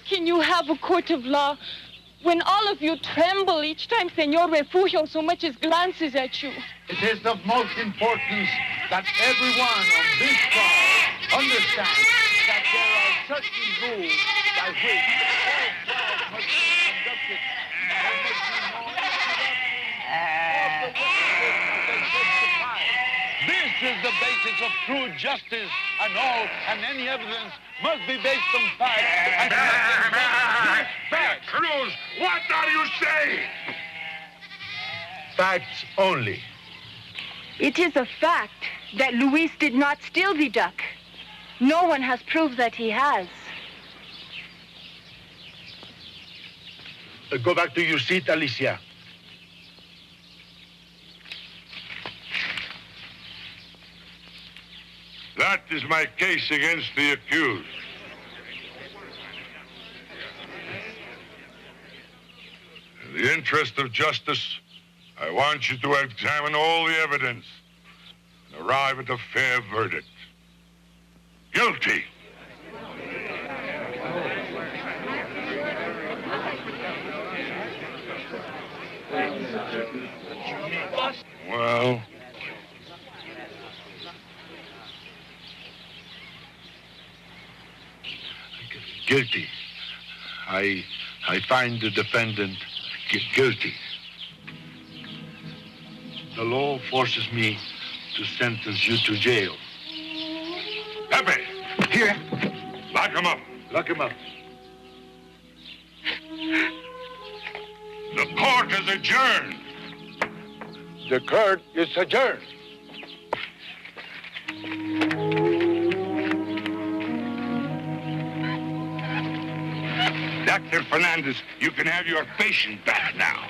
can you have a court of law when all of you tremble each time Senor Refugio so much as glances at you? It is of most importance that everyone on this trial understands that there are certain rules by which all trials must be conducted. There must be no interruption of the witnesses as they testify. This is the basis of true justice, and any evidence must be based on facts and nothing but facts. Cruz, what are you saying? Facts only. It is a fact that Luis did not steal the duck. No one has proved that he has. Go back to your seat, Alicia. That is my case against the accused. In the interest of justice, I want you to examine all the evidence and arrive at a fair verdict. Guilty. Well, Guilty. I find the defendant guilty. The law forces me to sentence you to jail. Pepe! Here. Lock him up. Lock him up. The court is adjourned. The court is adjourned. Dr. Fernandez, you can have your patient back now.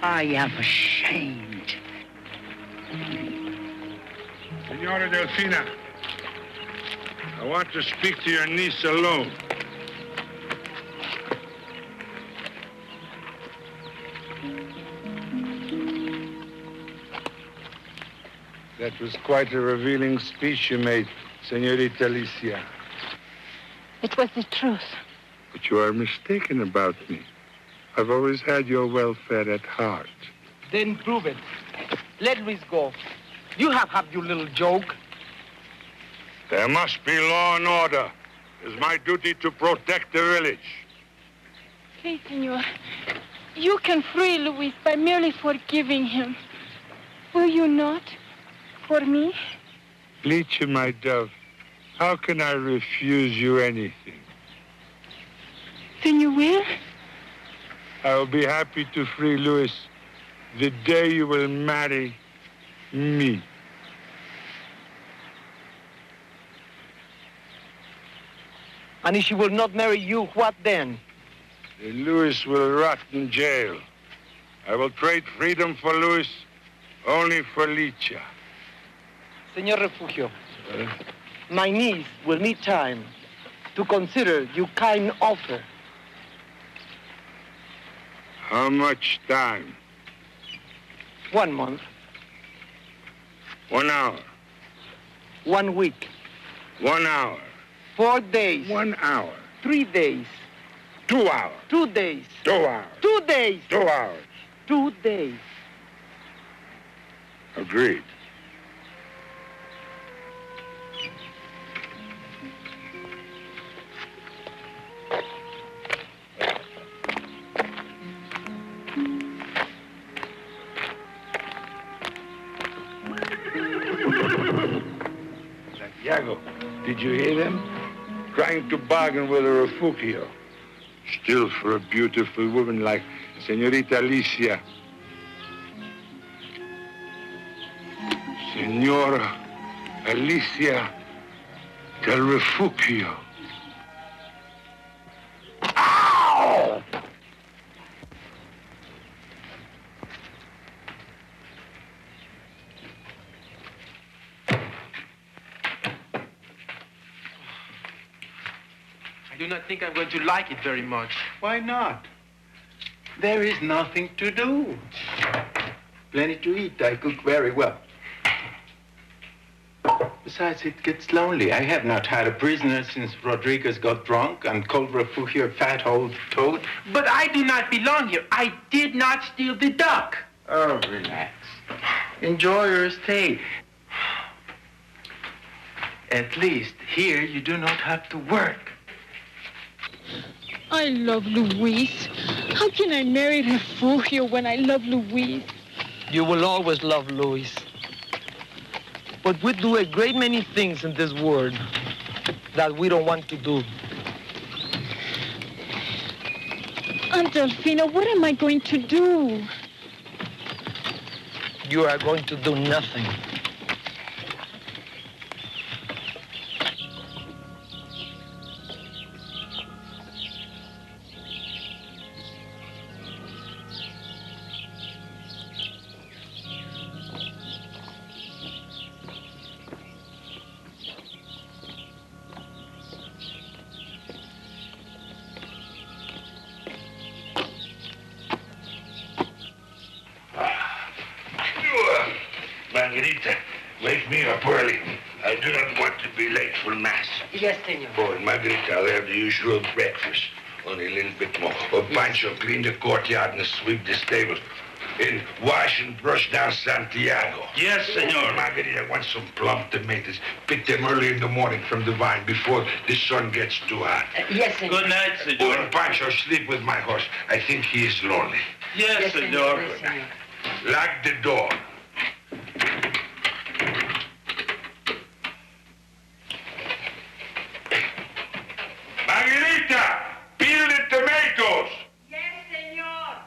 I am ashamed. Senora Delfina, I want to speak to your niece alone. That was quite a revealing speech you made, Senorita Alicia. It was the truth. But you are mistaken about me. I've always had your welfare at heart. Then prove it. Let Luis go. You have had your little joke. There must be law and order. It is my duty to protect the village. Please, Senor, you can free Luis by merely forgiving him. Will you not? For me? Leecha, my dove, how can I refuse you anything? Then you will? I will be happy to free Luis the day you will marry me. And if she will not marry you, what then? Then Luis will rot in jail. I will trade freedom for Luis, only for Leecha. Senor Refugio, my niece will need time to consider your kind offer. How much time? 1 month. 1 hour. 1 week. 1 hour. 4 days. 1 hour. 3 days. 2 hours. 2 days. 2 hours. 2 days. 2 hours. 2 days. Agreed. Santiago, did you hear them? Trying to bargain with a refugio. Still, for a beautiful woman like Senorita Alicia. Senora Alicia del Refugio. Ow! I do not think I'm going to like it very much. Why not? There is nothing to do. Plenty to eat. I cook very well. Besides, it gets lonely. I have not had a prisoner since Rodriguez got drunk and called Refugio a fat old toad. But I do not belong here. I did not steal the duck. Oh, relax. Enjoy your stay. At least here you do not have to work. I love Luis. How can I marry Refugio when I love Luis? You will always love Luis. But we do a great many things in this world that we don't want to do. Aunt Delfina, what am I going to do? You are going to do nothing. Margarita, wake me up early. I do not want to be late for Mass. Yes, senor. Oh, and Margarita, I'll have the usual breakfast. Only a little bit more. Oh, Pancho, clean the courtyard and sweep the stables. And wash and brush down Santiago. Yes, senor. Margarita, I want some plum tomatoes. Pick them early in the morning from the vine before the sun gets too hot. Yes, senor. Good night, Oh, senor. and Pancho, sleep with my horse. I think he is lonely. Yes, senor. Yes, senor. Lock the door. Margarita, peel the tomatoes. Yes, senor.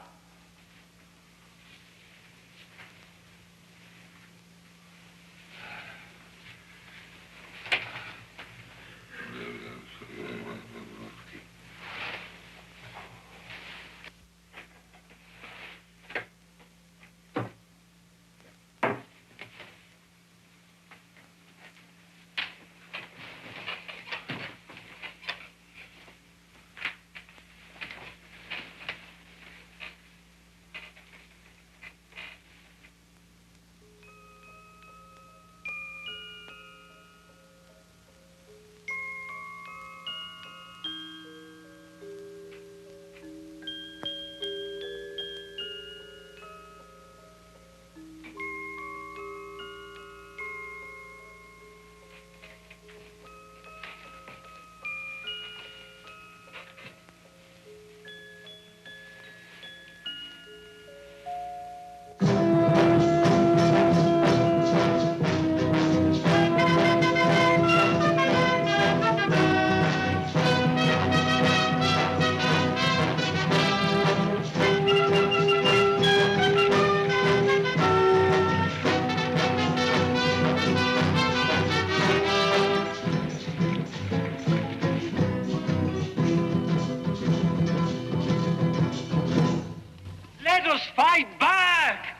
Fight back!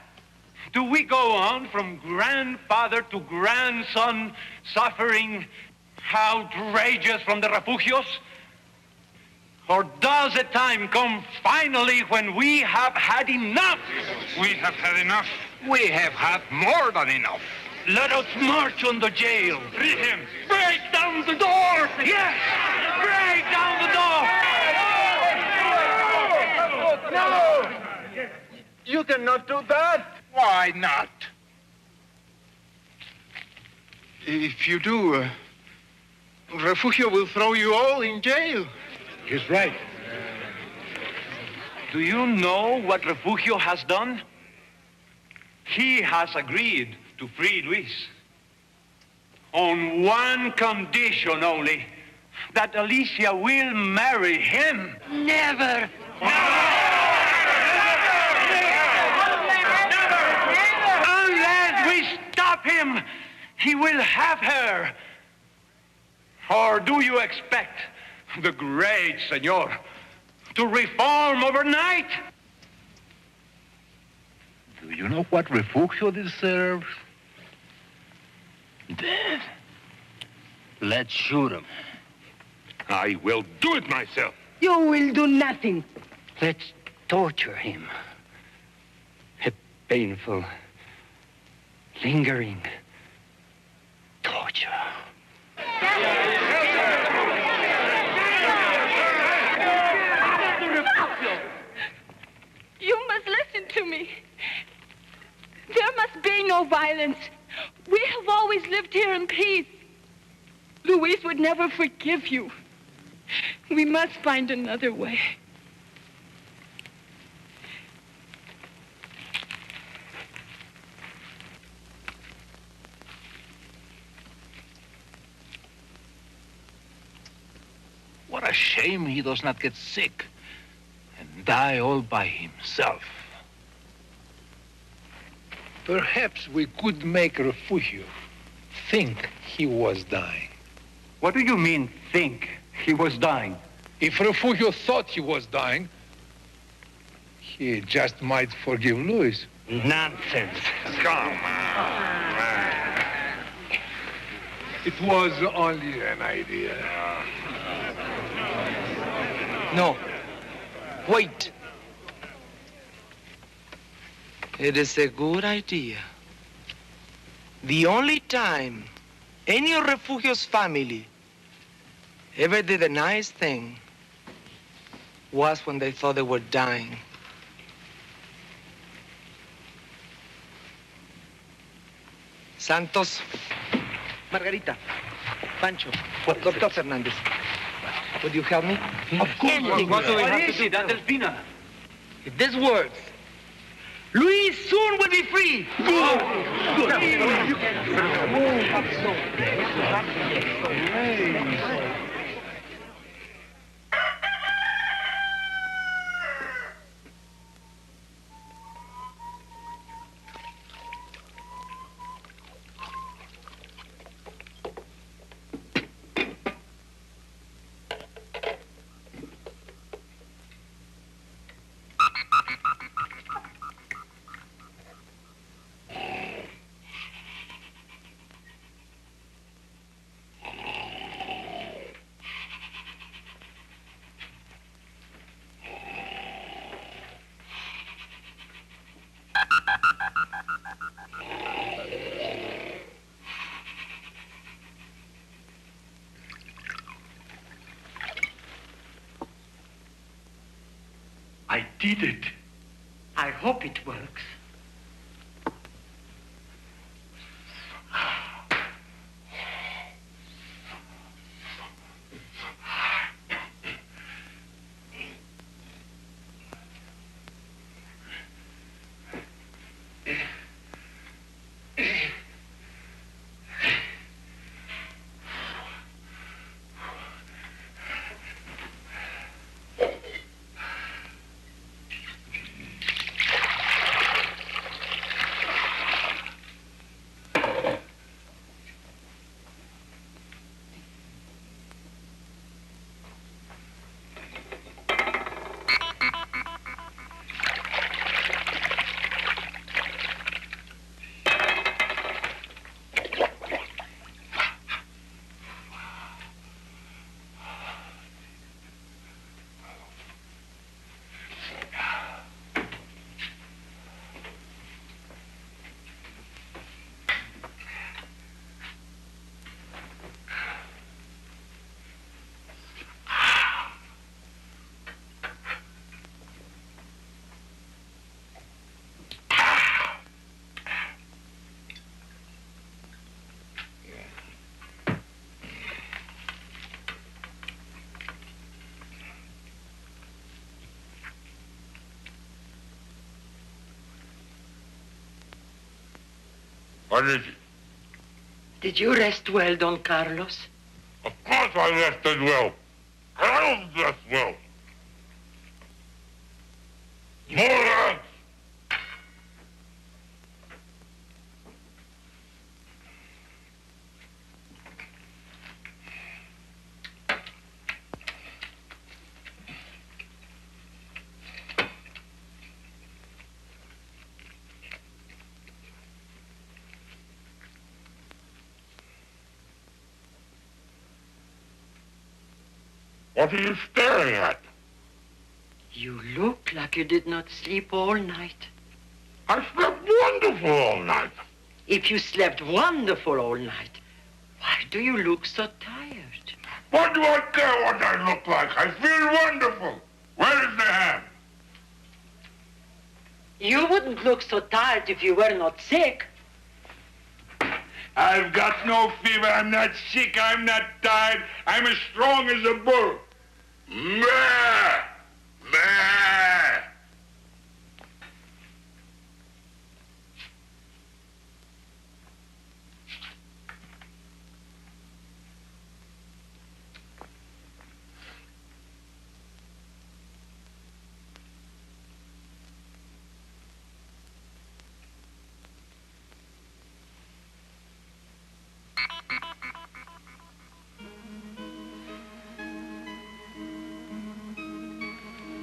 Do we go on from grandfather to grandson, suffering outrageous from the refugios? Or does the time come finally when we have had enough? We have had enough. We have had more than enough. Let us march on the jail. Free him. Break down the door. Yes! Break down the door. No! You cannot do that. Why not? If you do, Refugio will throw you all in jail. He's right. Do you know what Refugio has done? He has agreed to free Luis on one condition only, that Alicia will marry him. Never. Unless we stop him, he will have her. Or do you expect the great senor to reform overnight? Do you know what Refugio deserves? Death. Let's shoot him. I will do it myself. You will do nothing. Let's torture him. A painful, lingering torture. You must listen to me. There must be no violence. We have always lived here in peace. Luis would never forgive you. We must find another way. What a shame he does not get sick and die all by himself. Perhaps we could make Refugio think he was dying. What do you mean, think he was dying? If Refugio thought he was dying, he just might forgive Luis. Nonsense. Come on. It was only an idea. No. Wait. It is a good idea. The only time any of Refugio's family ever did a nice thing was when they thought they were dying. Santos, Margarita, Pancho, Dr. Fernandez, would you help me? Of course. What do we have to do? That's Espina. If this works, Luis soon will be free. I did it. I hope it works. What is it? Did you rest well, Don Carlos? Of course I rested well. I don't rest well. More rest. What are you staring at? You look like you did not sleep all night. I slept wonderful all night. If you slept wonderful all night, why do you look so tired? What do I care what I look like? I feel wonderful. Where is the ham? You wouldn't look so tired if you were not sick. I've got no fever. I'm not sick. I'm not tired. I'm as strong as a bull. Meh! Meh!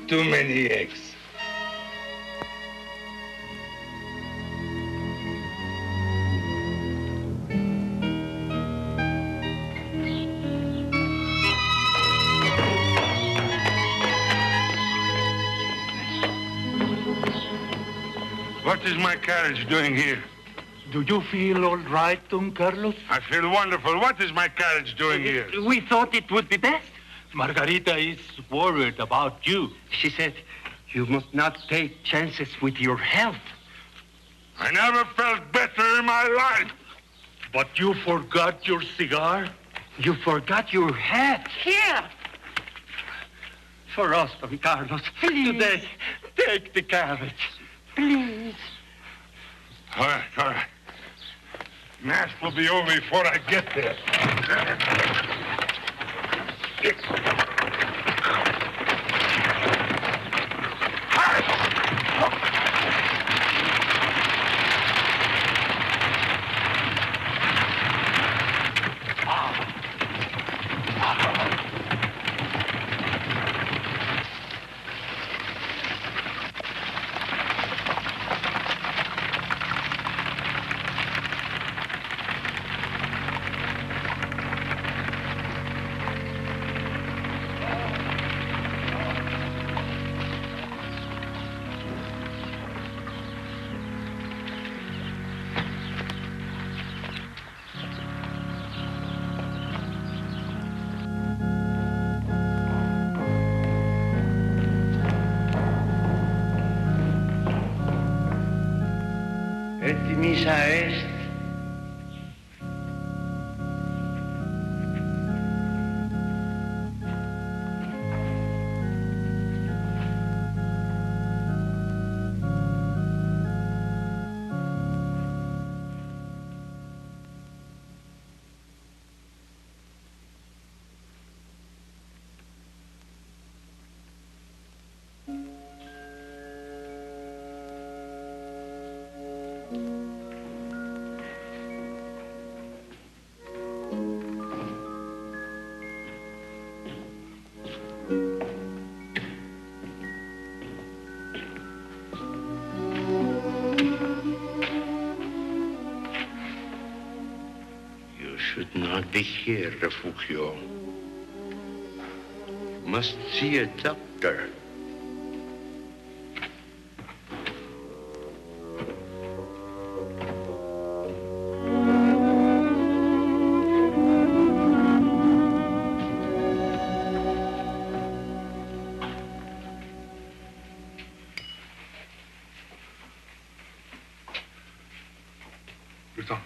Too many eggs. What is my carriage doing here? Do you feel all right, Don Carlos? I feel wonderful. What is my carriage doing here? We thought it would be best. Margarita is worried about you. She said you must not take chances with your health. I never felt better in my life. But you forgot your cigar? You forgot your hat. Here. For us, Don Carlos. Please. Today, take the carriage. Please. All right, all right. Mass will be over before I get there. Et misa est. Should not be here, Refugio. You must see a doctor. Lieutenant.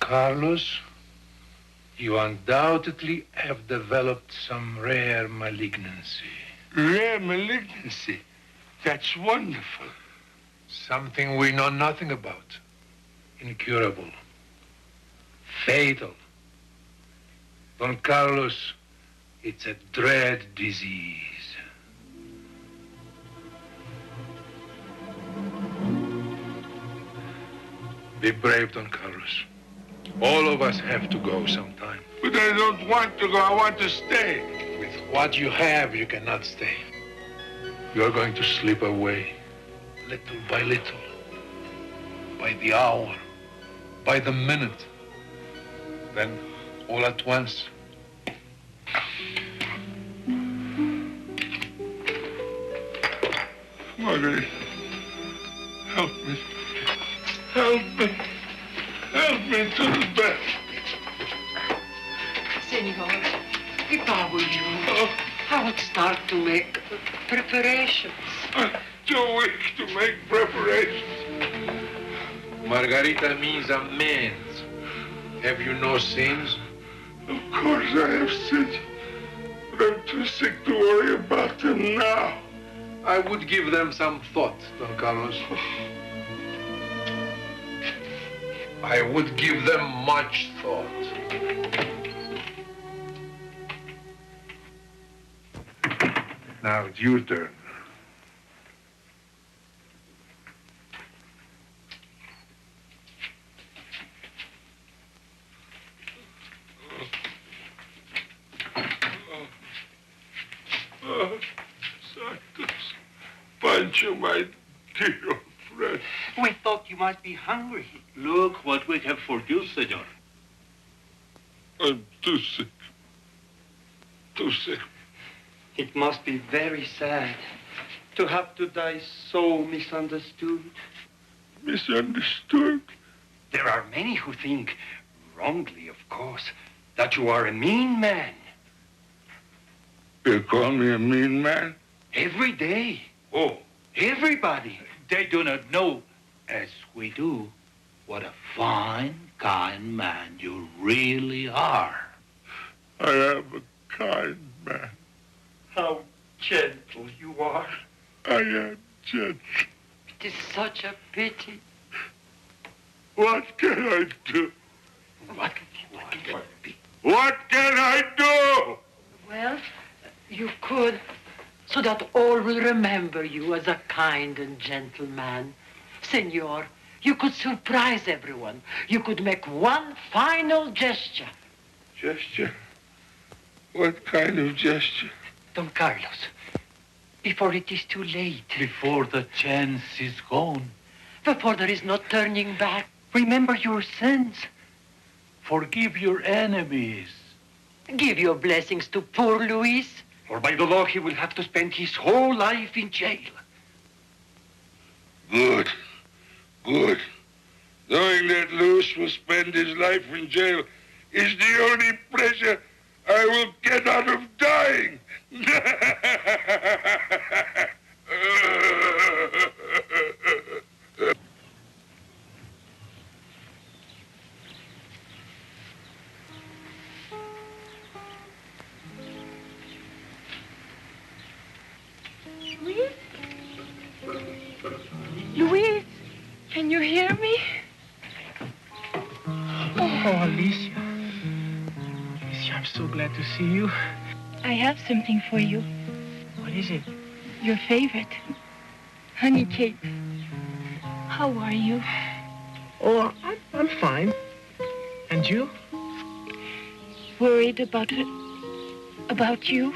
Carlos, you undoubtedly have developed some rare malignancy. Rare malignancy? That's wonderful. Something we know nothing about. Incurable. Fatal. Don Carlos, it's a dread disease. Be brave, Don Carlos. All of us have to go sometime. But I don't want to go. I want to stay. With what you have, you cannot stay. You're going to slip away, little by little, by the hour, by the minute. Then, all at once, Marguerite, help me. Help me. Help me to the bed. Senor, if I were you, I would start to make preparations. I'm too weak to make preparations. Margarita means amends. Have you no sins? Of course I have sins, but I'm too sick to worry about them now. I would give them some thought, Don Carlos. I would give them much thought. Now it's your turn. Santos, Pancho, my dear friend. We thought you might be hungry. Look what we have for you, senor. I'm too sick. Too sick. It must be very sad to have to die so misunderstood. Misunderstood? There are many who think, wrongly of course, that you are a mean man. You call me a mean man? Every day. Oh, Everybody. they do not know, as we do, what a fine, kind man you really are. I am a kind man. How gentle you are. I am gentle. It is such a pity. What can I do? What? What can I do? Well, you could, so that all will remember you as a kind and gentle man. Senor, you could surprise everyone. You could make one final gesture. Gesture? What kind of gesture? Don Carlos, before it is too late, Before the chance is gone, before there is no turning back, remember your sins. forgive your enemies. Give your blessings to poor Luis. Or by the law, he will have to spend his whole life in jail. Good. Good. Knowing that Luis will spend his life in jail is the only pleasure I will get out of dying. Luis? Luis, can you hear me? Oh, Alicia. Alicia, I'm so glad to see you. I have something for you. What is it? Your favorite. Honey cake. How are you? Oh, I'm fine. And you? Worried about you?